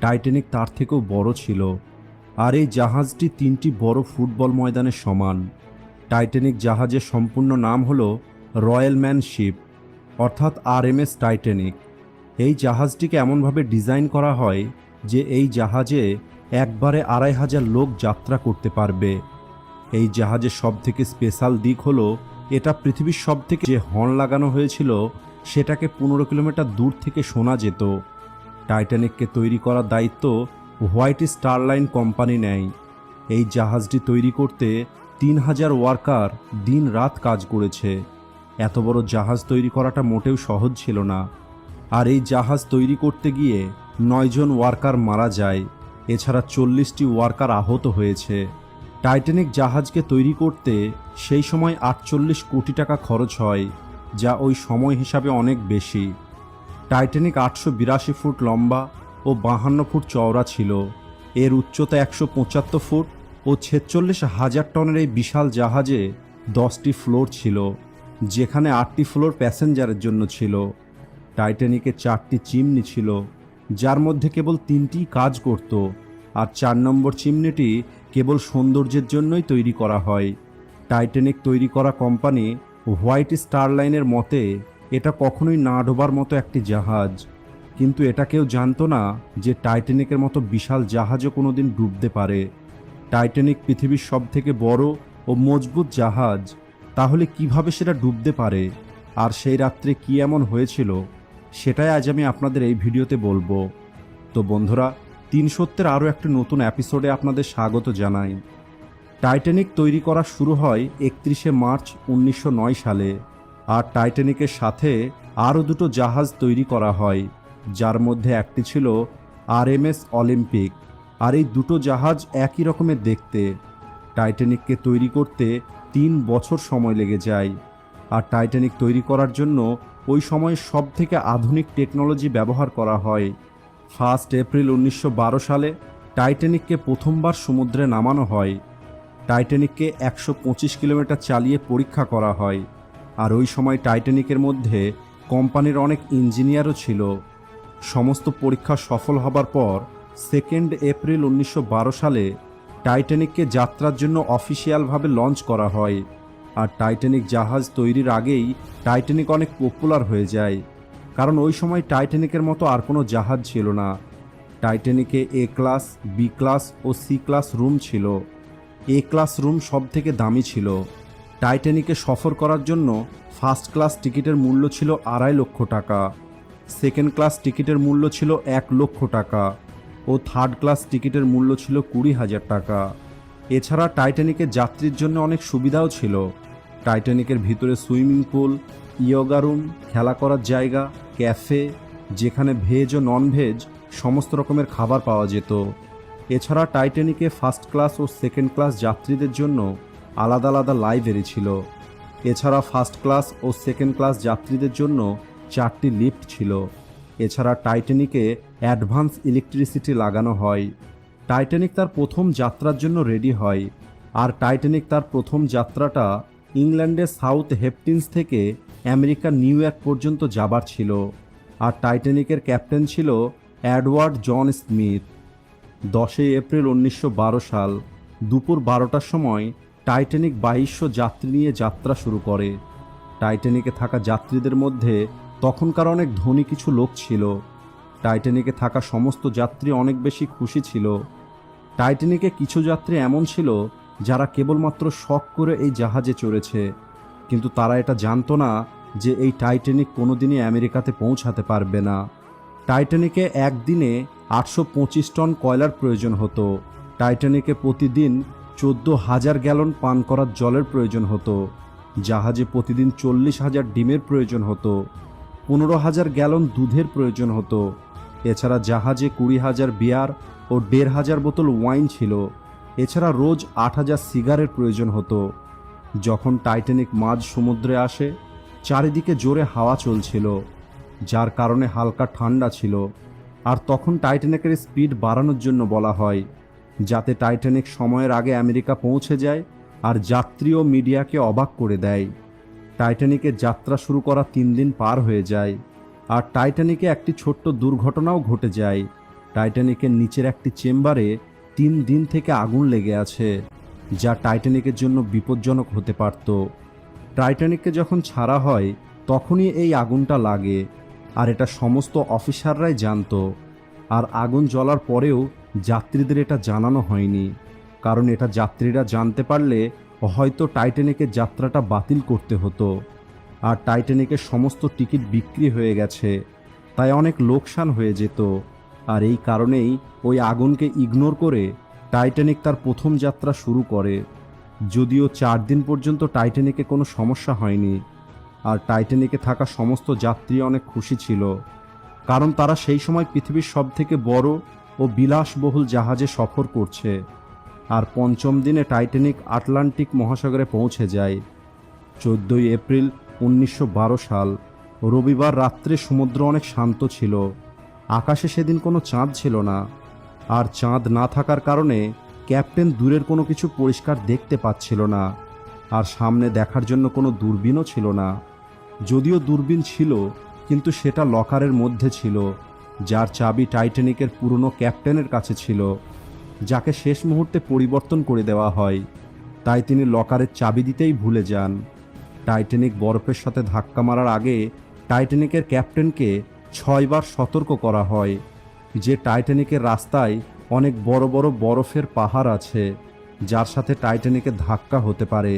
Titanic তার থেকেও বড় ছিল। আর এই জাহাজটি 3টি বড় ফুটবল ময়দানের সমান। টাইটানিক জাহাজের সম্পূর্ণ নাম হল রয়্যাল ম্যান শিপ, অর্থাৎ RMS টাইটানিক। এই জাহাজটিকে এমনভাবে ডিজাইন করা হয় যে এই জাহাজে একবারে 2500 লোক যাত্রা করতে পারবে। এই জাহাজের সবথেকে স্পেশাল দিক হলো এটা পৃথিবীর সবথেকে যে হর্ন লাগানো হয়েছিল সেটাকে 15 কিলোমিটার দূর থেকে শোনা যেত। টাইটানিককে তৈরি করার দায়িত্ব হোয়াইট স্টার লাইন কোম্পানি নেয়। এই জাহাজটি তৈরি করতে 3000 ওয়ার্কার দিন রাত কাজ করেছে। এত বড় জাহাজ তৈরি করাটা মোটেও সহজ ছিল না। আর এই জাহাজ তৈরি করতে গিয়ে 9 জন ওয়ার্কার মারা যায়, এছাড়া 40টি ওয়ার্কার আহত হয়েছে। টাইটানিক জাহাজকে তৈরি করতে সেই সময় 48 কোটি টাকা খরচ হয়, যা ওই সময় হিসাবে অনেক বেশি। টাইটানিক 882 ফুট লম্বা ও 52 ফুট চওড়া ছিল। এর উচ্চতা 175 ফুট ও 46,000 টনের এই বিশাল জাহাজে 10টি ফ্লোর ছিল, যেখানে 8টি ফ্লোর প্যাসেঞ্জারের জন্য ছিল। টাইটানিকে 4টি চিমনি ছিল, যার মধ্যে কেবল 3টি কাজ করত, আর 4 নম্বর চিমনিটি কেবল সৌন্দর্যের জন্যই তৈরি করা হয়। টাইটানিক তৈরি করা কোম্পানি হোয়াইট স্টার লাইনের মতে এটা কখনোই না ডোবার মতো একটি জাহাজ, কিন্তু এটা কেউ জানতো না যে টাইটানিকের মতো বিশাল জাহাজও কোনোদিন ডুবতে পারে। টাইটানিক পৃথিবীর সবথেকে বড় ও মজবুত জাহাজ, তাহলে কিভাবে সেটা ডুবতে পারে, আর সেই রাত্রে কি এমন হয়েছিল সেটাই আজ আমি আপনাদের এই ভিডিওতে বলবো। তো বন্ধুরা, 3 সত্যের আরও একটি নতুন এপিসোডে আপনাদের স্বাগত জানাই। টাইটানিক তৈরি করা শুরু হয় 31শে মার্চ 1909 সালে। আর টাইটানিকের সাথে আরও 2টো জাহাজ তৈরি করা হয়, যার মধ্যে একটি ছিল RMS অলিম্পিক। আর এই 2টো জাহাজ একই রকমের দেখতে। টাইটানিককে তৈরি করতে 3 বছর সময় লেগে যায়। আর টাইটানিক তৈরি করার জন্য ওই সময় সবথেকে আধুনিক টেকনোলজি ব্যবহার করা হয়। 1 এপ্রিল 1912 সালে টাইটানিককে প্রথমবার সমুদ্রে নামানো হয়। টাইটানিককে 125 কিলোমিটার চালিয়ে পরীক্ষা করা হয়। আর ওই সময় টাইটানিকের মধ্যে কোম্পানির অনেক ইঞ্জিনিয়ারও ছিল। সমস্ত পরীক্ষা সফল হবার পর 2 এপ্রিল 1912 সালে টাইটানিককে যাত্রার জন্য অফিসিয়ালভাবে লঞ্চ করা হয়। আর টাইটানিক জাহাজ তৈরির আগেই টাইটানিক অনেক পপুলার হয়ে যায়, কারণ ওই সময় টাইটানিকের মতো আর কোনো জাহাজ ছিল না। টাইটানিকে A ক্লাস, B ক্লাস ও C ক্লাস রুম ছিল। A ক্লাস রুম সব থেকে দামি ছিল। টাইটানিকে সফর করার জন্য ফার্স্ট ক্লাস টিকিটের মূল্য ছিল 2.5 লক্ষ টাকা, সেকেন্ড ক্লাস টিকিটের মূল্য ছিল 1 লক্ষ টাকা ও থার্ড ক্লাস টিকিটের মূল্য ছিল 20,000 টাকা। এছাড়া টাইটানিকের যাত্রীর জন্য অনেক সুবিধাও ছিল। টাইটানিকের ভিতরে সুইমিং পুল, ইয়োগা রুম, খেলা করার জায়গা, ক্যাফে, যেখানে ভেজ ও নন ভেজ সমস্ত রকমের খাবার পাওয়া যেত। এছাড়া টাইটানিকে ফার্স্ট ক্লাস ও সেকেন্ড ক্লাস যাত্রীদের জন্য আলাদা আলাদা লাইব্রেরি ছিল। এছাড়া ফার্স্ট ক্লাস ও সেকেন্ড ক্লাস যাত্রীদের জন্য 4টি লিফট ছিল। এছাড়া টাইটানিকে অ্যাডভান্স ইলেকট্রিসিটি লাগানো হয়। টাইটানিক তার প্রথম যাত্রার জন্য রেডি হয়। আর টাইটানিক তার প্রথম যাত্রাটা ইংল্যান্ডের সাউথ হেপটিন্স থেকে আমেরিকার নিউ ইয়র্ক পর্যন্ত যাবার ছিল। আর টাইটানিকের ক্যাপ্টেন ছিল এডওয়ার্ড জন স্মিথ। 10 এপ্রিল 1912 সাল দুপুর 12টার সময় টাইটানিক 2200 যাত্রী নিয়ে যাত্রা শুরু করে। টাইটানিকে থাকা যাত্রীদের মধ্যে তখনকার অনেক ধনী কিছু লোক ছিল। টাইটানিকে থাকা সমস্ত যাত্রী অনেক বেশি খুশি ছিল। টাইটানিকে কিছু যাত্রী এমন ছিল যারা কেবলমাত্র শখ করে এই জাহাজে চড়েছে, কিন্তু তারা এটা জানতো না যে এই টাইটানিক কোনোদিনই আমেরিকাতে পৌঁছাতে পারবে না। টাইটানিকে একদিনে 825 টন কয়লার প্রয়োজন হতো। টাইটানিকে প্রতিদিন 14,000 গ্যালন পান করার জলের প্রয়োজন হতো। জাহাজে প্রতিদিন 40,000 ডিমের প্রয়োজন হতো। 15,000 গ্যালন দুধের প্রয়োজন হতো। এছাড়া জাহাজে 20,000 বিয়ার ও 1,500 বোতল ওয়াইন ছিল। এছাড়া রোজ 8,000 সিগারের প্রয়োজন হতো। যখন টাইটানিক মাঝ সমুদ্রে আসে, চারিদিকে জোরে হাওয়া চলছিল, যার কারণে হালকা ঠান্ডা ছিল। আর তখন টাইটানিকের স্পিড বাড়ানোর জন্য বলা হয়, যাতে টাইটানিক সময়ের আগে আমেরিকা পৌঁছে যায় আর যাত্রী ও মিডিয়াকে অবাক করে দেয়। টাইটানিকের যাত্রা শুরু করা 3 দিন পার হয়ে যায়। আর টাইটানিকে একটি ছোট্ট দুর্ঘটনাও ঘটে যায়। টাইটানিকের নিচের একটি চেম্বারে 3 দিন থেকে আগুন লেগে আছে, যা টাইটানিকের জন্য বিপজ্জনক হতে পারত। টাইটানিককে যখন ছাড়া হয় তখনই এই আগুনটা লাগে, আর এটা সমস্ত অফিসাররাই জানতো। আর আগুন জ্বলার পরেও যাত্রীদের এটা জানানো হয়নি, কারণ এটা যাত্রীরা জানতে পারলে হয়তো টাইটানিকের যাত্রাটা বাতিল করতে হতো। আর টাইটানিকের সমস্ত টিকিট বিক্রি হয়ে গেছে, তাই অনেক লোকসান হয়ে যেত। আর এই কারণেই ওই আগুনকে ইগনোর করে টাইটানিক তার প্রথম যাত্রা শুরু করে। যদিও 4 দিন পর্যন্ত টাইটানিকে কোনো সমস্যা হয়নি, আর টাইটানিকে থাকা সমস্ত যাত্রী অনেক খুশি ছিল, কারণ তারা সেই সময় পৃথিবীর সবথেকে বড় ও বিলাসবহুল জাহাজে সফর করছে। আর 5ম দিনে টাইটানিক আটলান্টিক মহাসাগরে পৌঁছে যায়। 14ই এপ্রিল 1912 সাল, রবিবার রাত্রে সমুদ্র অনেক শান্ত ছিল। আকাশে সেদিন কোনো চাঁদ ছিল না, আর চাঁদ না থাকার কারণে ক্যাপ্টেন দূরের কোনো কিছু পরিষ্কার দেখতে পাচ্ছিল না, আর সামনে দেখার জন্য কোনো দূরবীনও ছিল না। যদিও দূরবীন ছিল, কিন্তু সেটা লকারের মধ্যে ছিল, যার চাবি টাইটানিকের পুরনো ক্যাপ্টেনের কাছে ছিল, যাকে শেষ মুহূর্তে পরিবর্তন করে দেওয়া হয়। তাই তিনি লকারের চাবি দিতেই ভুলে যান। টাইটানিক বরফের সাথে ধাক্কা মারার আগে টাইটানিকের ক্যাপ্টেনকে 6 বার সতর্ক করা হয় যে টাইটানিকের রাস্তায় অনেক বড় বড় বরফের পাহাড় আছে, যার সাথে টাইটানিকের ধাক্কা হতে পারে।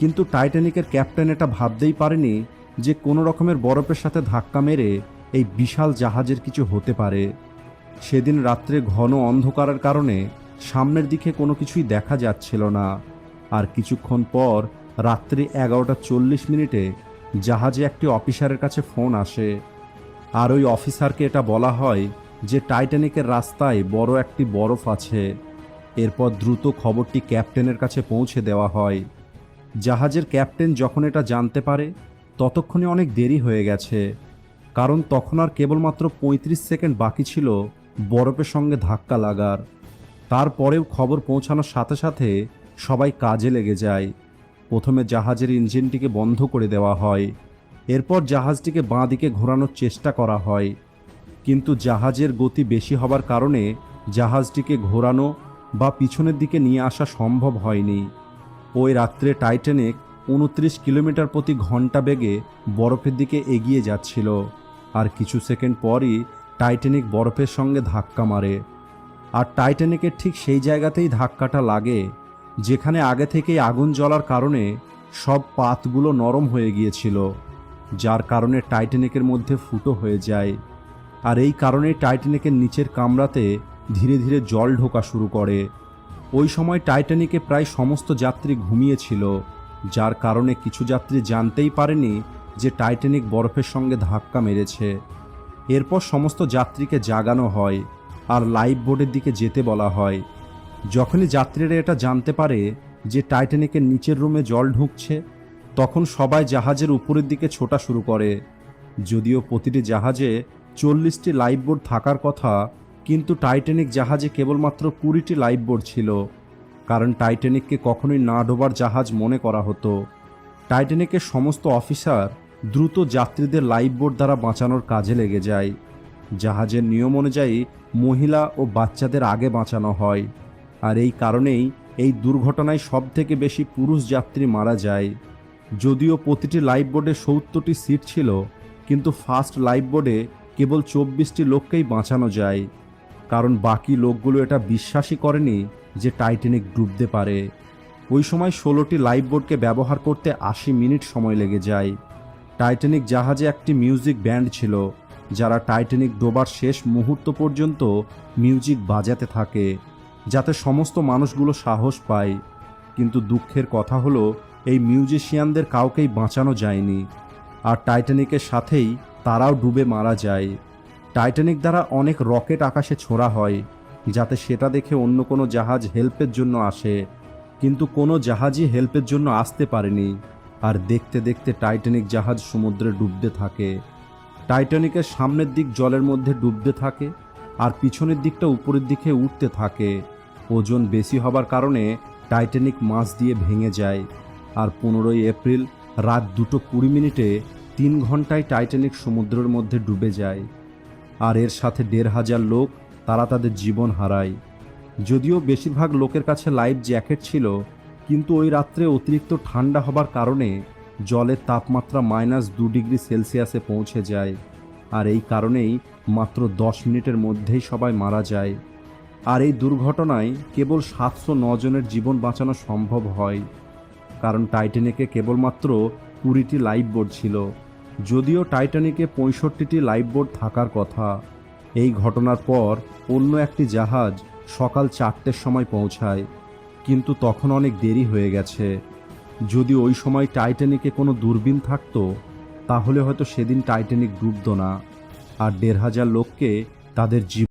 কিন্তু টাইটানিকের ক্যাপ্টেন এটা ভাবতেই পারেনি যে কোনো রকমের বরফের সাথে ধাক্কা মেরে এই বিশাল জাহাজের কিছু হতে পারে। সেদিন রাত্রে ঘন অন্ধকারের কারণে সামনের দিকে কোনো কিছুই দেখা যাচ্ছিল না। আর কিছুক্ষণ পর রাত্রি 11:40 জাহাজে একটি অফিসারের কাছে ফোন আসে, আর ওই অফিসারকে এটা বলা হয় যে টাইটানিকের রাস্তায় বড় একটি বরফ আছে। এরপর দ্রুত খবরটি ক্যাপ্টেনের কাছে পৌঁছে দেওয়া হয়। জাহাজের ক্যাপ্টেন যখন এটা জানতে পারে ততক্ষণে অনেক দেরি হয়ে গেছে, কারণ তখন আর কেবলমাত্র 35 সেকেন্ড বাকি ছিল বরফের সঙ্গে ধাক্কা লাগার। তারপরেও খবর পৌঁছানোর সাথে সাথে সবাই কাজে লেগে যায়। প্রথমে জাহাজের ইঞ্জিনটিকে বন্ধ করে দেওয়া হয়, এরপর জাহাজটিকে বাঁ দিকে ঘোরানোর চেষ্টা করা হয়, কিন্তু জাহাজের গতি বেশি হবার কারণে জাহাজটিকে ঘোরানো বা পিছনের দিকে নিয়ে আসা সম্ভব হয়নি। ওই রাত্রে টাইটানিক 29 কিলোমিটার প্রতি ঘন্টা বেগে বরফের দিকে এগিয়ে যাচ্ছিল, আর কিছু সেকেন্ড পরই টাইটানিক বরফের সঙ্গে ধাক্কা মারে। আর টাইটানিকের ঠিক সেই জায়গাতেই ধাক্কাটা লাগে যেখানে আগে থেকেই আগুন জ্বলার কারণে সব পাতগুলো নরম হয়ে গিয়েছিল, যার কারণে টাইটানিকের মধ্যে ফুটো হয়ে যায়। আর এই কারণে টাইটানিকের নিচের কামরাতে ধীরে ধীরে জল ঢোকা শুরু করে। ওই সময় টাইটানিকে প্রায় সমস্ত যাত্রী ঘুমিয়েছিল, যার কারণে কিছু যাত্রী জানতেই পারেনি যে টাইটানিক বরফের সঙ্গে ধাক্কা মেরেছে। এরপর সমস্ত যাত্রীকে জাগানো হয় আর লাইফ বোটের দিকে যেতে বলা হয়। যখনই যাত্রীরা এটা জানতে পারে যে টাইটানিকের নিচের রুমে জল ঢুকছে, তখন সবাই জাহাজের উপরের দিকে ছোটা শুরু করে। যদিও প্রতিটি জাহাজে 40টি লাইফ বোট থাকার কথা, কিন্তু টাইটানিক জাহাজে কেবলমাত্র 20টি লাইফ বোট ছিল, কারণ টাইটানিককে কখনোই না ডোবার জাহাজ মনে করা হতো। টাইটানিকের সমস্ত অফিসার দ্রুত যাত্রীদের লাইফ বোট দ্বারা বাঁচানোর কাজে লেগে যায়। জাহাজের নিয়ম অনুযায়ী মহিলা ও বাচ্চাদের আগে বাঁচানো হয়, আর এই কারণেই এই দুর্ঘটনায় সবথেকে বেশি পুরুষ যাত্রী মারা যায়। যদিও প্রতিটি লাইফ বোর্ডে 70টি সিট ছিল, কিন্তু ফার্স্ট লাইফ বোর্ডে কেবল 24টি লোককেই বাঁচানো যায়, কারণ বাকি লোকগুলো এটা বিশ্বাসই করেনি যে টাইটানিক ডুবতে পারে। ওই সময় 16টি লাইফ বোর্ডকে ব্যবহার করতে 80 মিনিট সময় লেগে যায়। টাইটানিক জাহাজে একটি মিউজিক ব্যান্ড ছিল, যারা টাইটানিক ডোবার শেষ মুহূর্ত পর্যন্ত মিউজিক বাজাতে থাকে, যাতে সমস্ত মানুষগুলো সাহস পায়। কিন্তু দুঃখের কথা হলো এই মিউজিশিয়ানদের কাউকেই বাঁচানো যায়নি, আর টাইটানিকের সাথেই তারাও ডুবে মারা যায়। টাইটানিক দ্বারা অনেক রকেট আকাশে ছোড়া হয়, যাতে সেটা দেখে অন্য কোনো জাহাজ হেল্পের জন্য আসে, কিন্তু কোনো জাহাজই হেল্পের জন্য আসতে পারেনি। আর দেখতে দেখতে টাইটানিক জাহাজ সমুদ্রে ডুবতে থাকে। টাইটানিকের সামনের দিক জলের মধ্যে ডুবতে থাকে, আর পিছনের দিকটা উপরের দিকে উঠতে থাকে। ওজন বেশি হবার কারণে টাইটানিক মাছ দিয়ে ভেঙে যায়। আর 15ই এপ্রিল রাত 2:20 3 ঘন্টায় টাইটানিক সমুদ্রের মধ্যে ডুবে যায়। আর এর সাথে 1500 লোক তারা তাদের জীবন হারায়। যদিও বেশিরভাগ লোকের কাছে লাইফ জ্যাকেট ছিল, কিন্তু ওই রাত্রে অতিরিক্ত ঠান্ডা হবার কারণে জলের তাপমাত্রা -2 ডিগ্রি সেলসিয়াসে পৌঁছে যায়। আর এই কারণেই মাত্র 10 মিনিটের মধ্যেই সবাই মারা যায়। আর এই দুর্ঘটনায় কেবল 709 জনের জীবন বাঁচানো সম্ভব হয়, কারণ টাইটানিকে কেবলমাত্র 20টি লাইফ বোট ছিল, যদিও টাইটানিকে 65টি লাইফ বোট থাকার কথা। এই ঘটনার পর অন্য একটি জাহাজ সকাল 4টের সময় পৌঁছায়, কিন্তু তখন অনেক দেরি হয়ে গেছে। যদি ওই সময় টাইটানিকে কোনো দূরবীন থাকতো, তাহলে হয়তো সেদিন টাইটানিক ডুবতো না, আর 1500 লোককে তাদের জীবন